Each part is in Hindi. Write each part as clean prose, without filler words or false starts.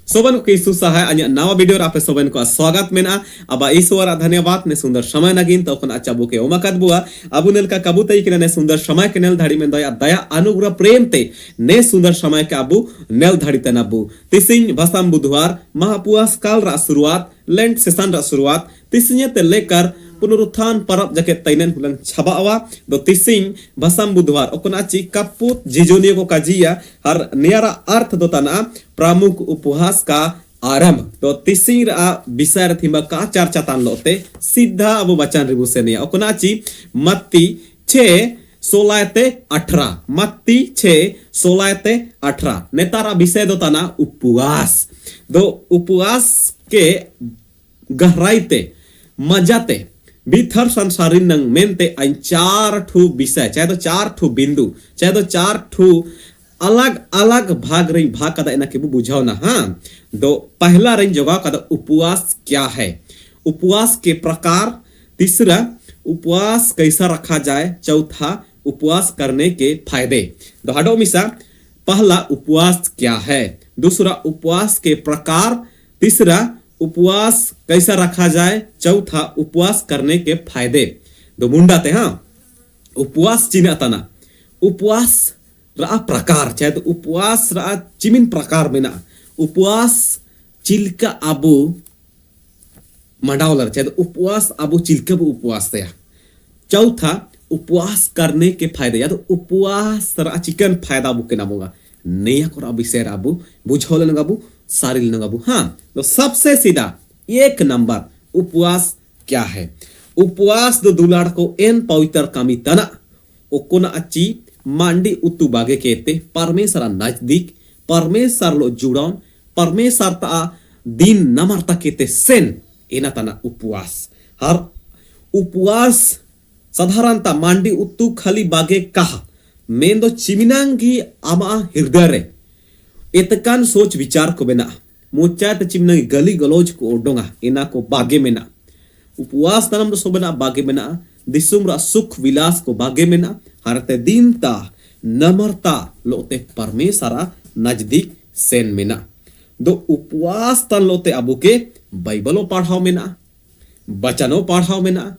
सोबन को सुसाहाय अन्य नवा वीडियो आपे सोबन को स्वागत मेना अब ईश्वर धन्यवाद ने सुंदर समय नगिन तो अच्छा बुके ओमाकत बुआ अबु नेल का कबूतई के ने सुंदर समय के नेल धाड़ी में दया दया अनुग्रह प्रेम ते ने सुंदर समय के अबु नेल धाड़ी ते नबु तिसिंग भसम बुधवार महापुआस काल रा शुरुआत लेंट सेशन रा शुरुआत तिसिंग ते लेकर पुनरुत्थान परब जके तैनन हुलन छबावा दो तिसिंग भसम बुधवार ओकनाची कपूत जिजोनियो को काजिया हर नियारा अर्थ दोतना प्रमुख उपहास का आरंभ तो तिसिंग विषय थिमा का चर्चा तान लोते सीधा अब वचन रिबु से ने ओकनाची मत्ती 6:16-18 मत्ती 6:16-18 नेतारा विषय दोतना उपवास दो उपवास के गहराईते मजाते भीतर संसारी नंग मेनते आइन 4 ठू विषय चाहे तो 4 ठू बिंदु चाहे तो 4 ठू अलग अलग भाग रही भाग कदा इना के बुझाओ ना हाँ दो पहला रही जगह कदा उपवास क्या है उपवास के प्रकार तीसरा उपवास कैसा रखा जाए चौथा उपवास करने के फायदे दो हडो मिसा पहला उपवास क्या है दूसरा उपवास के प्रकार तीसरा उपवास कैसा रखा जाए चौथा उपवास करने के फायदे दो मुंडाते हाँ उपवास चिन्ह तना उपवास रा प्रकार चाहे तो उपवास रा चिमिन प्रकार में ना उपवास चिल्का अबु मंडावलर चाहे तो उपवास अबु चिल्का बु उपवास तया चौथा उपवास करने के फायदे या तो उपवास रा चिकन फायदा बुके ना बोगा नया को अबु शेर अबु बुझौले नगाबु सारिल नगाबु हाँ तो सबसे सीधा एक नंबर उपवास क्या है उपवास दो दुलाड़ को एन पवित्र कामी तना ओकोना अच्छी मांडी उतु बागे कहते परमेश्वर नजदीक परमेश्वर लो जुड़ान परमेश्वर ता दिन नमरता कहते सेन एना तना उपवास हर उपवास साधारणता मांडी उतु खाली बागे कहा मेन दो चिमिनांगी आमा हृदय रे एतकान सोच विचार को बेना मोचात चिमना गली गलोज को ओडोंगा इना को बागे में ना उपवास तनम दो सोबना बागे में ना दिसुमरा सुख विलास को बागे में ना हरते दीनता नम्रता लोते परमेश्वरा नजदीक सेन में ना दो उपवास तन लोते अबू के बाइबलो पढ़ाओ में ना बचनो पढ़ाओ में ना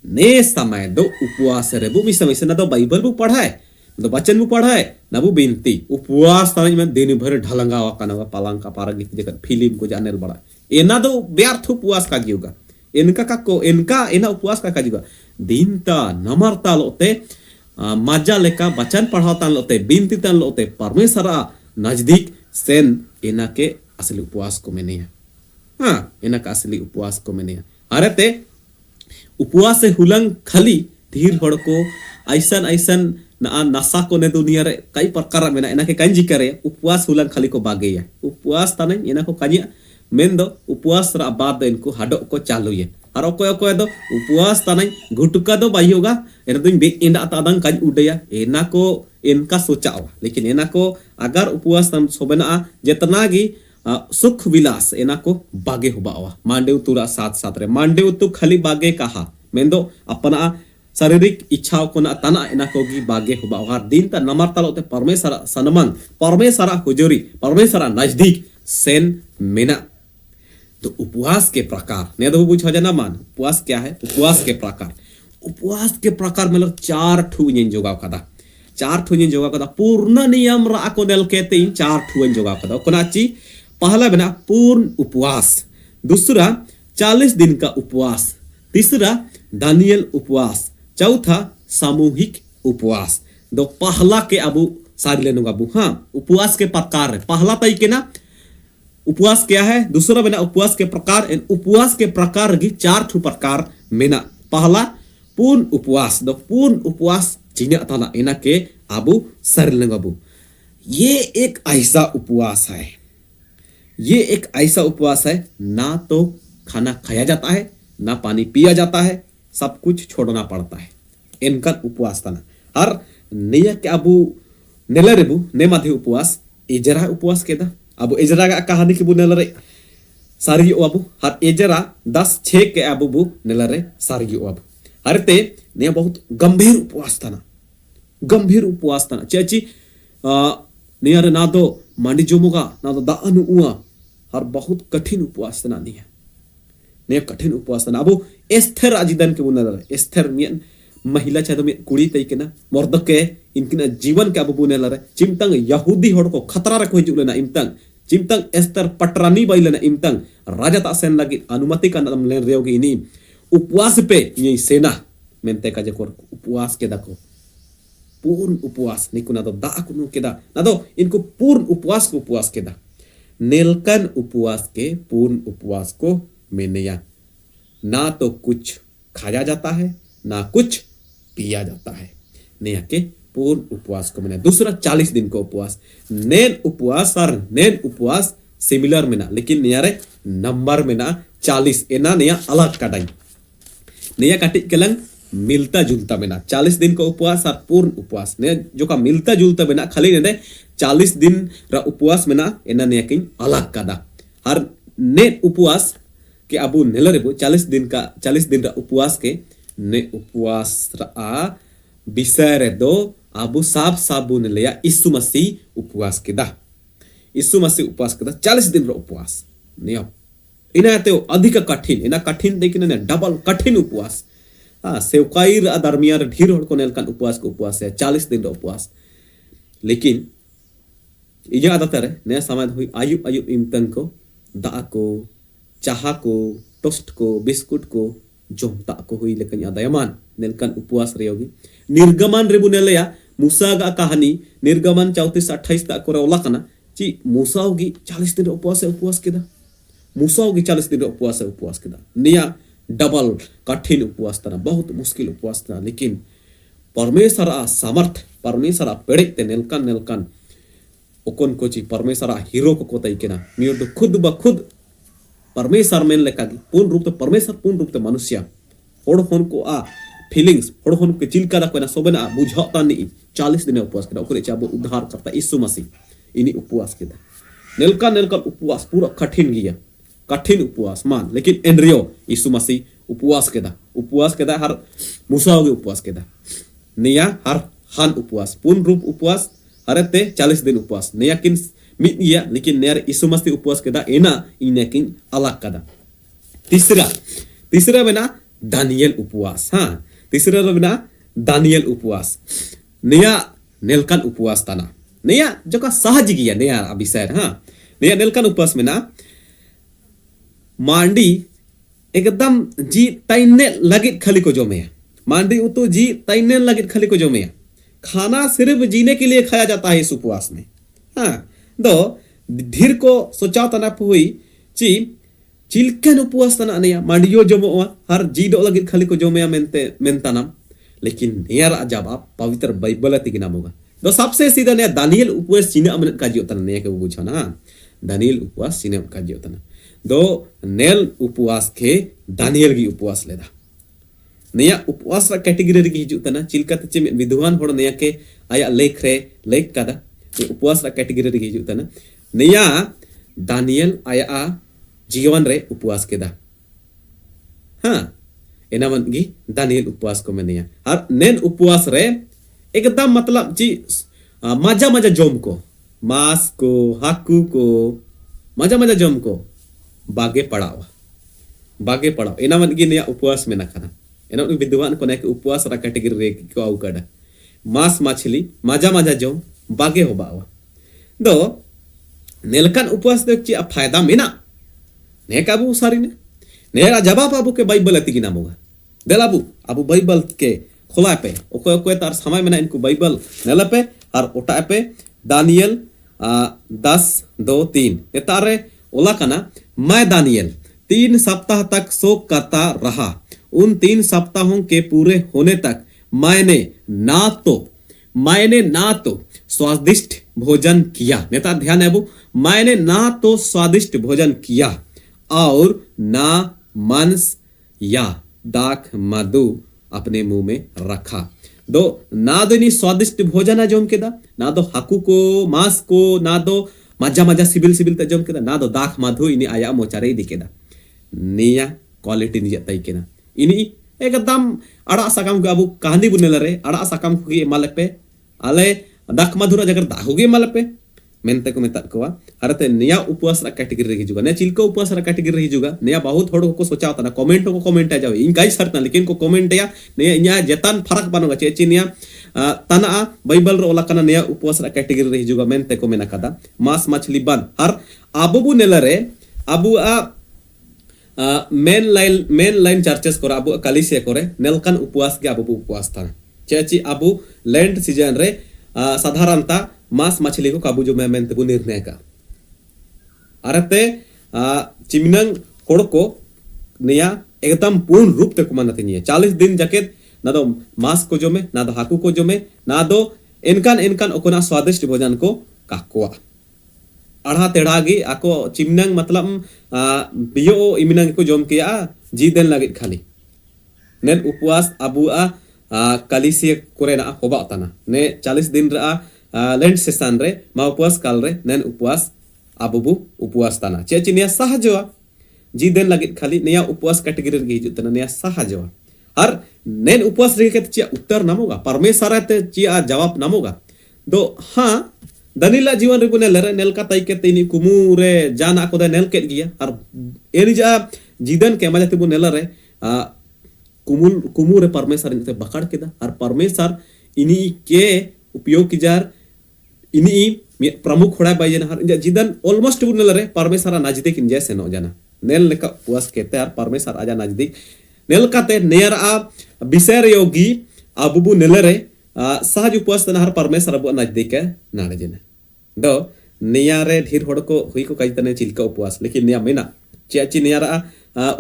ने समय दो उपवास रेबू भी समय से ना दो बाइबल बुक पढ़ाए तो बच्चन बुक पढ़ाए ना वो बिनती उपवास ताने में दिन भर ढलंगा वाकना पालंग का पारा गीत जगत फिल्म को जाने बड़ा एना दो व्यर्थ उपवास का जीवगा इनका का को इनका इना उपवास का जीवगा दीनता नम्रता लोते मजा लेका बचन पढ़ाता लोते बिनती तन लोते परमेश्वरा नजदीक सेन इना के असली उपवास को मैंने हाँ इना का असली उपवास को मैंने अरे ते उपवास से हुलंग खाली धीर हड़ को ऐसन ऐसन ना नशा को ने दुनिया रे कई प्रकार में ना के कंजी करे उपवास हुलंग खाली को बागे है उपवास तने इना को कानिया मेन दो उपवास रा बाद इनको हडो को चालू है और ओको ओको दो उपवास तने घुटका दो बाई होगा एना दुन बे इंदा तादंग काज उडया एना को इनका सोचाओ लेकिन एना को अगर उपवास तम सोबना जितना गी सुख विलास एना को बागे हुबावा मांडेव तुरा साथ साथ रे मांडेव तु खाली बागे कहा मेन दो अपना शारीरिक इच्छाओं को ना तना इना को गी बागे हुबावा दिन ता नमरता लोते परमेश्वर सनमन परमेश्वर हुजूरी परमेश्वर नजदीक सेन मेना तो उपवास के प्रकार ने दो बुझ जाना मान उपवास क्या है उपवास के प्रकार मतलब 4 ठू इन जोगा कदा 4 ठू इन जोगा कदा पूर्ण नियम रा को नेल कहते 4 ठू इन जोगा कदा कोनाची पहला बना पूर्ण उपवास दूसरा 40 दिन का उपवास तीसरा दानियल उपवास चौथा सामूहिक उपवास दो पहला के अबू सारी लेनो अबू हाँ उपवास के प्रकार है पहला तई के ना उपवास क्या है दूसरा बना उपवास के प्रकार की 4 ठू प्रकार में ना पहला पूर्ण उपवास दो पूर्ण उपवास चिन्ह था इना के अबू सर लेनो अबू ये एक ऐसा उपवास है ना तो खाना खाया जाता है ना पानी पिया जाता है सब कुछ छोड़ना पड़ता है इनका उपवास था हर नया के अबू नेला रेबू ने माथे उपवास एजरा उपवास के दा अबू एजरा का कहानी के बु नेला रे सारी अबू हर एजरा 10:6 के अबू बु नेला रे सारी अबू हरते ने बहुत गंभीर उपवास था चेची नियर ना दो मांडी जोमुगा ना दो दानु उआ और बहुत कठिन उपवास तना नहीं है ने कठिन उपवास तना अब एस्थर आजिदन के बुना एस्थर मियन महिला चाहे तो मियन कुड़ी तई के ना मर्दके इनकिन जीवन के अब बुने लरे चिमतंग यहूदी होड़ को खतरा रखो हिजुक लेना इमतंग चिमतंग एस्थर पटरानी बाई लेना इमतंग राजा तासेन लगी अनुमति का नाम लेन रेओगी इनी उपवास पे ये सेना मेंते का जकोर उपवास के दको पूर्ण उपवास निको ना तो दा कुनु केदा ना तो इनको पूर्ण उपवास को उपवास केदा नेलकन उपवास के पूर्ण उपवास को मेनेया ना तो कुछ खाया जाता है ना कुछ पिया जाता है नेया के पूर्ण उपवास को मैंने दूसरा 40 दिन का उपवास नेन उपवास और नेन उपवास सिमिलर में ना लेकिन नियारे नंबर में ना 40 एना निया अलग काटाई निया काटी केलंग मिलता जुलता बना 40 दिन का उपवास और पूर्ण उपवास ने जो का मिलता जुलता बना खाली ने 40 दिन रा उपवास में ना एना ने किन अलग कादा हर ने उपवास के अबू नेलरे 40 दिन रा उपवास के ने उपवास रा विषय रे दो अबू साबु ने लिया यीशु मसीह उपवास के दा यीशु मसीह उपवास के दा 40 दिन रा उपवास ने इना ते अधिक कठिन इना कठिन देखिन ने डबल कठिन उपवास सेवकाई दरमियान ढेर होड़ को नेलकन उपवास को उपवास है 40 दिन रा उपवास लेकिन इया आदत रे ने समय हुई आयुब आयुब इमतन को दा को चाहा को टोस्ट को बिस्कुट को जोमता को हुई लेकिन आदायमान नेलकन उपवास रे होगी निर्गमन रे बुनेलया मूसा गा कहानी निर्गमन 34-28 तक को रोला कना ची मूसा होगी 40 दिन उपवास केदा मूसा होगी 40 दिन उपवास केदा निया डबल कठिन उपवास तना बहुत मुश्किल उपवास तना लेकिन परमेश्वर सामर्थ परमेश्वर पेड़ते नेलकन ओकन को ची परमेश्वर हीरो को कोताई केना नियो दो खुद ब खुद परमेश्वर मेन लेका पूर्ण रूप से परमेश्वर पूर्ण रूप से मनुष्य होड़ होन को फीलिंग्स होड़ होन के चिलका रखना सोबना बुझाता नहीं 40 दिन उपवास केदा ओकरे चाबो उद्धार करता यीशु मसीह इनी उपवास केदा नेलकन उपवास पूरा कठिन गया कठिन उपवास मान लेकिन एनरियो यीशु मसीह उपवास केदा हर मूसा होगे उपवास केदा निया हर हान उपवास पूर्ण रूप उपवास हरे ते 40 दिन उपवास निया किन मिट गया लेकिन नेर यीशु मसीह उपवास केदा एना इने किन अलग कदा तीसरा बना दानियल उपवास तीसरा बना दानियल उपवास निया नेलकन उपवास तना निया जो का सहज गया निया अभिषेक निया नेलकन उपवास में ना मांडी एकदम जी तैने लगित खाली को जोमे मांडी उतो जी तैने लगित खाली को जोमे खाना सिर्फ जीने के लिए खाया जाता है इस उपवास में दो धीर को सोचा तना हुई ची चिलकन उपवास तना नया मांडियो जोमो हर जी दो लगित खाली को जोमे मेंताना लेकिन नियर जवाब पवित्र बाइबल तिगिना होगा दो सबसे सीधा नया दानियल उपवास चीने अमृत का जियो तना नया के वो बुझा ना दानियल उपवास चीने का जियो तना दो नेल उपवास के दानियल की उपवास लेदा नया उपवास कैटेगरी की हिजुक तना चिलका तचे विद्वान होड़ नया के आया लेख कदा उपवास कैटेगरी की हिजुक तना नया दानियल आया जीवन रे उपवास केदा एना मन गी दानियल उपवास को मेनिया और नेन उपवास रे एकदम मतलब जी मजा जोम को मांस को हाकू को मजा जोम को बागे पड़ाओ एना मन गी नया उपवास में ना खाना एना विद्वान को नेके उपवास रा कैटेगरी रे को आउ कड़ा मांस मछली मजा जोम बागे हो बावा दो नेलकन उपवास दे ची फायदा मेना ने काबू सारी ने नेरा जवाब अबू के बाइबल अति नाम होगा देलाबू अबू बाइबल के खोला पे ओको तार समय में इनको बाइबल नेला पे और ओटा पे दानियल 10:2-3 तारे ओला कना मैं दानियल 3 सप्ताह तक शोक करता रहा उन 3 सप्ताहों के पूरे होने तक मैंने ना तो स्वादिष्ट भोजन किया नेता ध्यान है वो मैंने ना तो स्वादिष्ट भोजन किया और ना मांस या दाख मधु अपने मुंह में रखा दो ना दो नहीं स्वादिष्ट भोजन है जोम के दा ना दो हाकू को मांस को ना दो मजा सिबिल ते जोम के दा ना दो दाख मधु इनी आया मोचारे दिके दा निया क्वालिटी निया तई के ना इनी एकदम अड़ा साकाम को अबू कहानी बुने रे अड़ा साकाम को माले पे आले दाख मधुरा जगर दाहुगे माले पे मेनते को मेता को अरे नया उपवास कैटेगरी हिजुगा ने चिलका उपवास कैटेगरी हिजुगा नया बहुत हड़ को सोचा होता ना कमेंट को कमेंट जाओ इन गाइस सरता लेकिन को कमेंट या नया इन्या जतान फरक बनोगा चेची नया तना बाइबल रो ओला कना नया उपवास कैटेगरी हिजुगा मेनते को मेना कदा मांस मछली बंद हर आबू नेलरे आबू मेन लाइन चर्चेस करे आबू कलिसिया करे नेलकन उपवास के आबू उपवास था चेची आबू लैंड सीजन रे साधारणता मांस मछली को काबू जो मैं मेनते बु निर्णय का अरते चिमनंग होड़ को नया एकदम पूर्ण रूप तक मानते नहीं है 40 दिन जकेत ना दो मांस को जो में ना दो हाकू को जो में ना दो इनकान ओकोना स्वादिष्ट भोजन को काकुआ अढ़ा तेढ़ागी आको चिमनंग मतलब बियो इमिनंग को जोम किया जी दिन लगे खाली नेन उपवास अबू कलिसिया कोरेना होबा तना ने 40 दिन रा लैंड सेशन रे मा उपवास काल रे नेन उपवास आबू उपवास तना चेची निया सहजवा जी दिन लगे खाली नया उपवास कैटेगरी गे हिजुत तना नया सहजवा हर नेन उपवास रे के चिया उत्तर नामोगा परमेश्वर ते चिया जवाब नामोगा दो हां दनिला जीवन रे बुने लरे नेल का तई के तिनी कुमुरे जाना को दे नेल के गिया और एनी जा जीदन के मजा ते बुने लरे कुमुरे परमेश्वर ने बकड़ केदा और परमेश्वर इनी के उपयोग की जार इनी प्रमुख होड़ा बाई हर जिदन ऑलमोस्ट बुन लरे परमेश्वर नजदीक इन जैसे नो जाना नेल लेका पुआस केते और परमेश्वर आजा नजदीक नेल काते नेर विषय योगी अबुबु नेलरे सहज उपवास तना हर परमेश्वर अबु नजदीक है नाड़े जने दो नियारे ढेर होड़ को हुई को कई तने चिलका उपवास लेकिन निया मेना चेची नियारा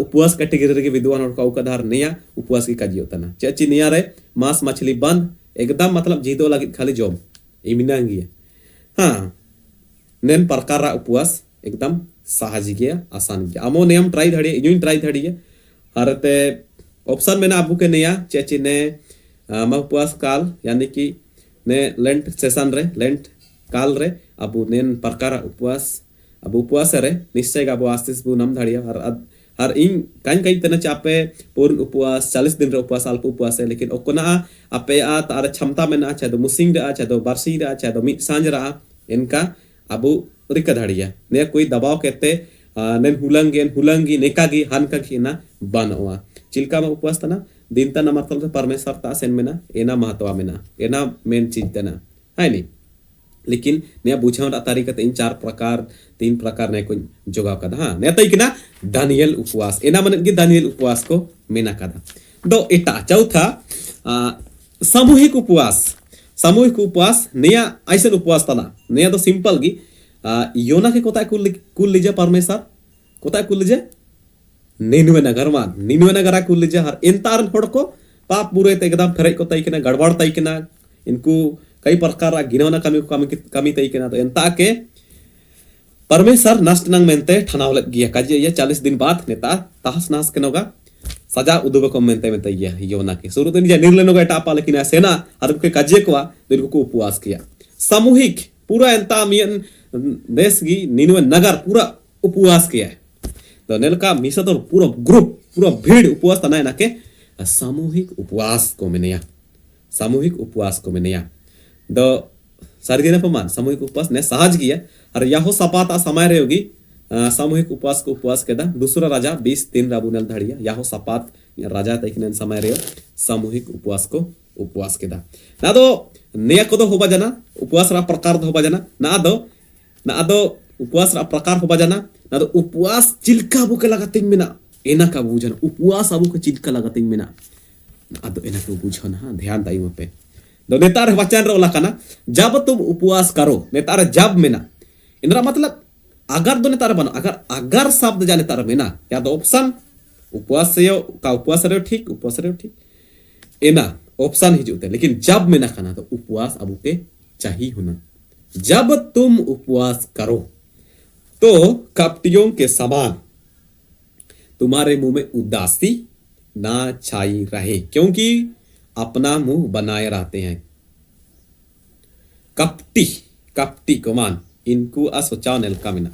उपवास कैटेगरी के विद्वान होड़ का उकधार निया उपवास की काजी होता ना चेची नियारे मांस मछली बंद एकदम मतलब जीदो लगी खाली जॉब इमिनांगी हाँ नेन प्रकार उपवास एकदम सहज गया आसान गया अमो नियम ट्राई धड़ी इन्हीं ट्राई धड़ी है हरते ऑप्शन में ना अबू के नया चेची ने उपवास काल यानी कि ने लेंट सेशन रे लेंट काल रे अबू नेन प्रकार उपवास अब उपवास रे निश्चय का अबू आस्तिस बु नाम धड़िया हर इन कहीं तना चापे पूर्ण उपवास 40 दिन रे उपवास अल्प उपवास है लेकिन ओकोना आपे तार क्षमता में ना चाहे तो मुसिंग रा चाहे तो बरसी रा चाहे तो मिट सांझ रा इनका अबू रिका धड़िया ने कोई दबाव कहते नेन हुलंगी नेकागी हनकागी ना बनवा चिलका में उपवास तना दिन तना मतलब परमेश्वर ता सेन में ना एना महत्व में ना एना मेन चीज तना है नहीं लेकिन नया बुझाव तरीका तीन प्रकार ने कोई जोगा कदा हाँ ने तई किना दानियल उपवास एना मन की दानियल उपवास को मेना कदा दो एटा चौथा सामूहिक उपवास नया ऐसा उपवास तना नया तो सिंपल गी योना के कोता कुल लीजिए परमेश्वर कोता कुल लीजिए 99 नगर कुल लीजिए हर इंतार होड़ को पाप बुरे ते एकदम फेरे को तई किना गड़बड़ तई किना इनको कई प्रकार गिनौना कमी तई किना तो एंता के परमेश्वर नष्ट नंग मेनते ठनावलत गिया काजे ये 40 दिन बाद नेता तहस नहस के नोगा सजा उदुबे को मेनते में तैया योना के शुरू तो निजे निर्लेनोगा टापा लेकिन सेना अदब के काजे को दिन को उपवास किया सामूहिक पूरा एंता मियन देश की 99 नगर पूरा उपवास किया है तो नेल का मिसा तो पूरा ग्रुप पूरा भीड़ उपवास तना ना के सामूहिक उपवास को मेनिया दो सारी दिन पमान सामूहिक उपवास ने सहज किया और याहो सपाता समय रे होगी सामूहिक उपवास को उपवास केदा दूसरा राजा 20 दिन राबुनल धड़िया याहो सपात राजा तकने समय रे सामूहिक उपवास को उपवास केदा ना दो नया को दो होबा जाना उपवास रा प्रकार दो होबा जाना ना दो उपवास रा प्रकार होबा जाना ना दो उपवास चिलका बुके लगातिंग मेना एना का बुझना उपवास अबु के चिलका लगातिंग मेना अदो एना को बुझना ध्यान दाई पे दो नेतार वचन रे ओला कना जब तुम उपवास करो नेतार जब मेना इनरा मतलब अगर दो नेतार बनो अगर शब्द जाने तार मेना या तो ऑप्शन उपवास रे ठीक एना ऑप्शन ही जोते लेकिन जब मेना खाना तो उपवास अबू के चाहिए होना जब तुम उपवास करो तो कपटियों के समान तुम्हारे मुंह में उदासी ना छाई रहे क्योंकि अपना मुंह बनाए रहते हैं कपटी कुमान इनको असोचाव नेलका मिना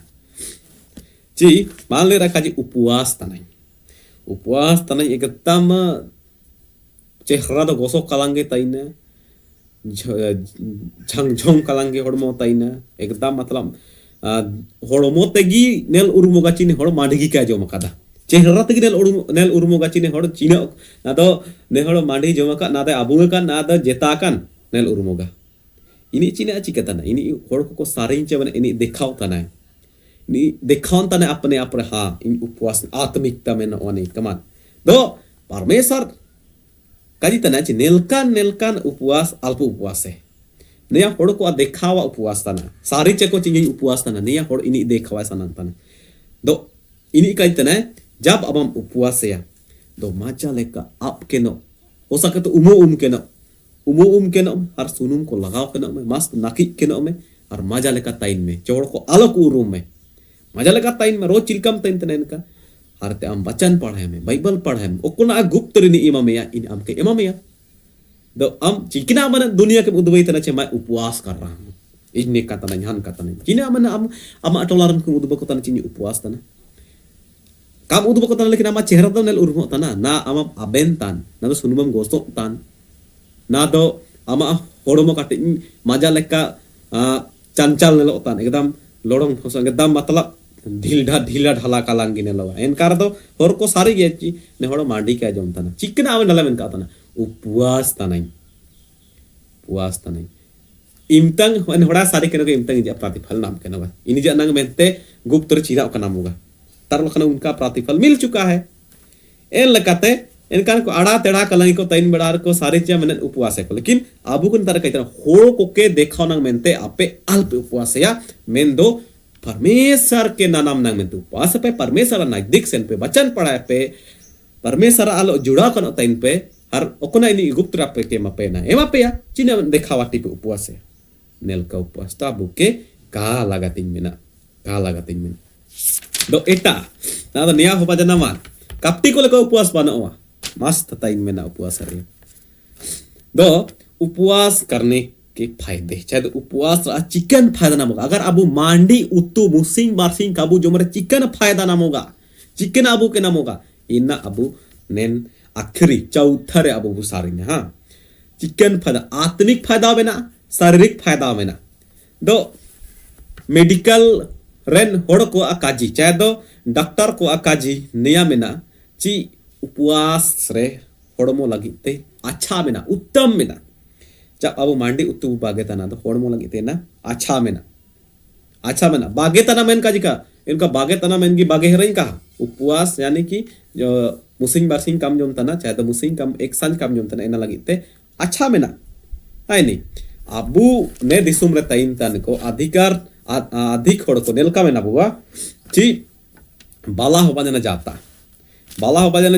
जी मान ले रखा जी उपवास तनाई एकदम चेहरा तो गोसो कलांगे तईने झंझों कलांगे हड़मो ताइना एकदम मतलब हड़मो तेगी नेल उरुमोगा चिनी हड़ मांडगी का जोम कादा चेहरा तेगी नेल उरुमोगा चिनी हड़ चिना ना तो ने हड़ मांडगी जोम का ना दे अबुंगा का ना दे जेता kan नेल उरुमोगा ini चिना चिकता ना ini हड़ को सारिंग चे बने ini दिखाओ तना ini दिखाओ तना अपने अपने हाँ ini उपवास आत्मिकता में ना ओने कमान दो परमेश्वर kaji तना ची नेलकान उपवास अल्प उपवास है नया हड़ को देखावा उपवास तना सारी चेको चिंगी उपवास तना नया हड़ इनी देखावा सनन तना दो इनी काजी तना जब अब हम उपवास या दो माचा लेका आप के नो हो सके तो उम के नो हर सुनुम को लगाओ के नो में मस्त नाकी के नो में और मजा लेका ताइन में चौड़ को अलग रूम में मजा लेका ताइन में रोज चिलकम ताइन तना इनका हर ते हम वचन पढ़े में बाइबल पढ़े में ओकुना गुप्त रिनी इमामया इन हम के इमामया दो हम चिकना मन दुनिया के उद्वई तना चे मैं उपवास कर रहा हूं इन्ने कता ना ध्यान कता नहीं चिना मन हम अटोलारन को उद्व को तना चिनी उपवास तना काम उद्व को तना लेकिन हम चेहरा तो नेल उर्मो तना ना हम अबेन तान ना तो सुनुमम गोस्तो तान ना तो हम होड़मो काटे मजा लेका चंचल नेलो तान एकदम लोडों एकदम मतलब ढीला ढाला कालांगी नेलो एनकार तो हर को सारी गे ची ने होड़ो मांडी का जोम तना चिकना आवे नला मेन का तना उपवास तनाई इमतंग वन होड़ा सारी के इमतंग जे प्रतिफल नाम के नवा इन जे नंग मेंते गुप्त चिरा का नाम होगा तर लखन उनका प्रतिफल मिल चुका है एन लकाते इनका को आड़ा तेड़ा कलंगी को तैन बड़ार को सारे चे मन उपवास है लेकिन आबू कुन तर कहता होड़ को के देखो नंग मेंते आपे अल्प उपवास या मेन दो परमेश्वर के नाम नंग मेंते उपवास पे परमेश्वर नजदीक सेन पे वचन पढ़ाए पे परमेश्वर आलो जुड़ा कनो तैन पे हर ओकोना ini गुप्त राप के मपेना एमा पे या चिना देखावाटी पे उपवास है नेल का उपवास ता बुके का लगातिंग मेना दो एटा ना तो निया होबा जना मान काप्टी को लेको उपवास बनावा मस्त ताइंग मेना उपवास है दो उपवास करने के फायदे चाहे तो उपवास चिकन फायदा ना होगा अगर अबू मांडी उत्तु मुसिंग बारसिंग काबू जो मरे चिकन फायदा ना होगा चिकन अबू के नाम होगा इना अबू नेन आखिरी चौथरे अब बुसारिने हाँ चिकन फायदा आत्मिक फायदा होवे ना शारीरिक फायदा होवे ना दो मेडिकल रेन होड़ को अकाजी चाहे दो डॉक्टर को अकाजी नया मेना ची उपवास रे होड़मो लगिते अच्छा मेना उत्तम मेना जब अब मांडी उत्तु बागे तना तो होड़मो लगिते ना अच्छा मेना बागे तना मेन काजी का इनका बागे तना मेन की बागे रही का उपवास यानी कि जो मुसिंग बारसिंग काम जोम तना चाहे तो मुसिंग काम एक सांझ काम जोम तना इना लगिते अच्छा मेना है नहीं अबू ने दिसुम रे ताइन तन को अधिक होड़ को नेलका मेना बुआ ची बाला होबा जना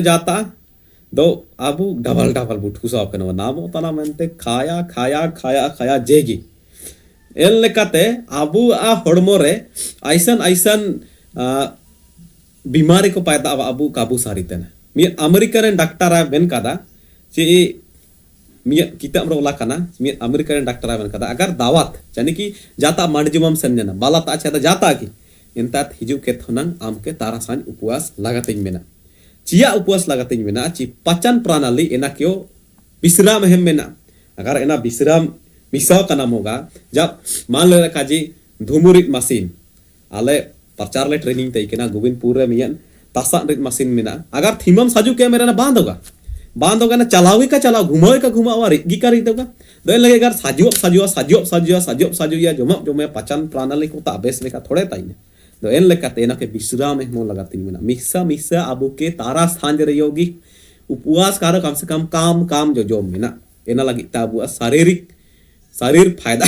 जाता दो अबू डबल बुठुसा कनो नाम तना मेनते खाया जेगी एल लेकाते अबू आ होड़मो रे ऐसन बीमारी को पैदा अबू काबू सारी तना मिया अमेरिका रे डॉक्टर आ बेन कादा ची मिया किताब रो लाकाना मिया अमेरिका रे डॉक्टर आ बेन कादा अगर दावत यानी कि जाता मांडजुमम संजना बाला ता अच्छा जाता की इंतात हिजु के थनंग आम के तारा सांझ उपवास लगातिंग मेना चिया उपवास लगातिंग मेना ची पाचन प्रणाली एना क्यों विश्राम है मेना अगर एना विश्राम मिसाव का नाम होगा जब मान ले रखा जी धुमुरित मशीन आले प्रचार ले ट्रेनिंग तई केना गोविंदपुर रे मियन तासा रित मशीन मेना अगर थीमम साजू के मेरा ना बांध होगा ना चलावे का घुमावा रिगी का रित होगा दो लगे अगर साजू या जो मैं पाचन प्रणाली को ताबेस लेका थोड़े ताइने दो एन लेका तेना के विश्राम में मो लगाती मेना मिसा अबू के तारा स्थान रे योगी उपवास कार कम से कम काम जो मेना एना लगी ताबू शरीर फायदा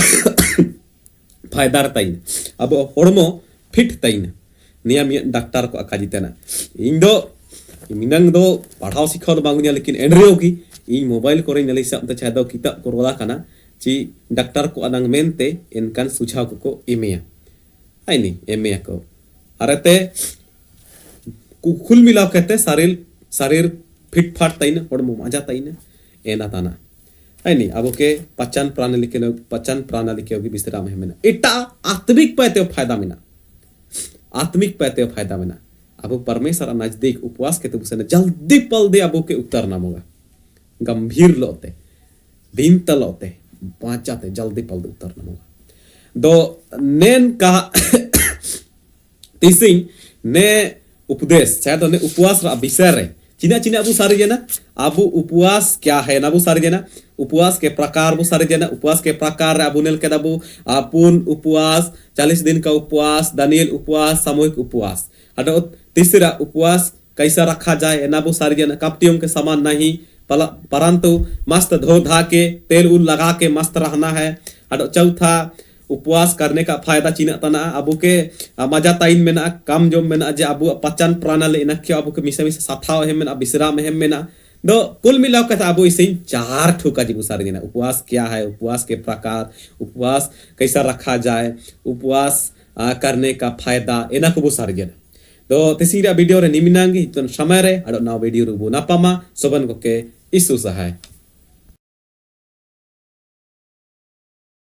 ताइन अब होड़मो फिट ताइन निया मिया डॉक्टर को अकाजी तना इन दो मिनंग दो पढ़ाओ सिखाओ तो बांगुनिया लेकिन एनरे होगी इन मोबाइल को रेन सब तो चाहे दो किताब को रोला कना ची डॉक्टर को अनंग मेनते इनकन सुझाव को इमेया आई नहीं एमेया को अरेते कुल मिलाव कहते शरीर फिट फाट ताइन होड़मो मजा ताइन एना ताना आई नहीं अब के पचन प्रणाली के होगी विश्राम है मेना इटा आत्मिक पैते फायदा मेना अब परमेश्वर नजदीक उपवास के तो जल्दी पल दे अब के उत्तर नाम होगा गंभीर लोते दिन तलोते baca jaldi paldu utar namunga do nen ka tising ne उपदेश चाहे तो ने उपवास विषय रे चिना चिना अबू सारी जना अबू उपवास क्या है ना अबू सारी जना उपवास के प्रकार अबू सारी जना उपवास के प्रकार अबू नेल के अबू पूर्ण उपवास 40 दिन का उपवास दानियल उपवास सामूहिक उपवास अटो तीसरा उपवास कैसा रखा जाए ना अबू सारी जना कपटियों के समान नहीं परंतु मस्त धो धा के तेल उल लगा के मस्त रहना है अटो चौथा उपवास करने का फायदा चिना तना अबू के मजा ताइन में ना कम जो में ना जे अबू पचन प्रणाली ना क्यों अबू के मिसे मिसे साथाव है में ना विश्राम है में ना दो कुल मिलाओ के अबू इसे 4 ठोका जी सारे दिन उपवास क्या है उपवास के प्रकार उपवास कैसा रखा जाए उपवास करने का फायदा एना को सारे जन दो तीसरा वीडियो रे निमिनांगी तो समय रे अडो ना वीडियो रुबो ना पामा सोबन को के इसु सहाय